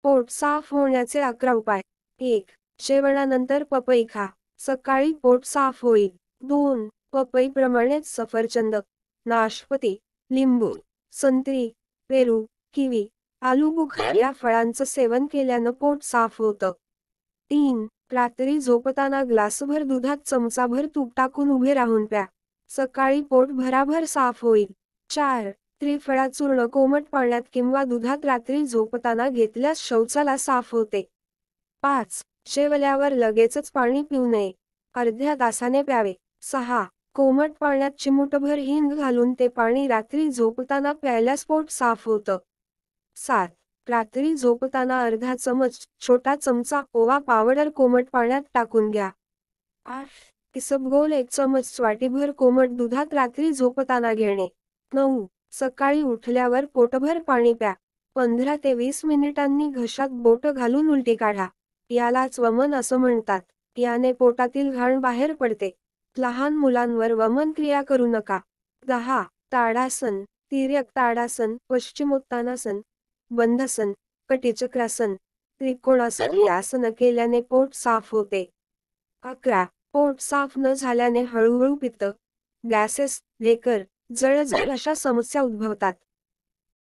पोट साफ होण्याचे 11 उपाय. 1. जेवणानंतर पपई खा. सकाळी पोट साफ होईल. 2. पपईप्रमाणेच सफरचंद, नाशपती, लिंबू, संत्री, पेरू, किवी, आलूबुखारा या फळांचं सेवन केल्यानं पोट साफ होतं. 3. रात्री झोपताना ग्लासभर दुधात चमचाभर तूप टाकून उभे राहून प्या. सकाळी पोट भराभर साफ होईल. 4. त्रिफळा चूर्ण कोमट पाण्यात किंवा दुधात रात्री झोपताना घेतल्यास शौचाला साफ होते. 5. जेवल्यावर लगेचच पाणी पिऊ नये. अर्ध्या तासाने प्यावे. 6. कोमट पाण्यात चिमूटभर हिंग घालून ते पाणी रात्री झोपताना प्यायल्यास पोट साफ होतं. 7. रात्री झोपताना अर्धा चमच छोटा चमचा ओवा पावडर कोमट पाण्यात टाकून घ्या. 8. इसबगोल 1 चमच वाटीभर कोमट दुधात रात्री झोपताना घेणे. 9. सकाळी उठल्यावर पोटभर पाणी प्या. 15 ते 20 मिनिटांनी घशात बोट घालून उलटी काढा. यालाच वमन असं म्हणतात. याने पोटातील घाण बाहेर पडते. लहान मुलांवर वमन क्रिया करू नका. 10. ताडासन, तिर्यक ताडासन, पश्चिमोत्तानासन, बंधासन, कटिचक्रासन, त्रिकोणासन ही आसनं केल्याने पोट साफ होते. 11. पोट साफ न झाल्याने हळूहळू पित्त, गॅसेस, ढेकर, जळजळ अशा समस्या उद्भवतात.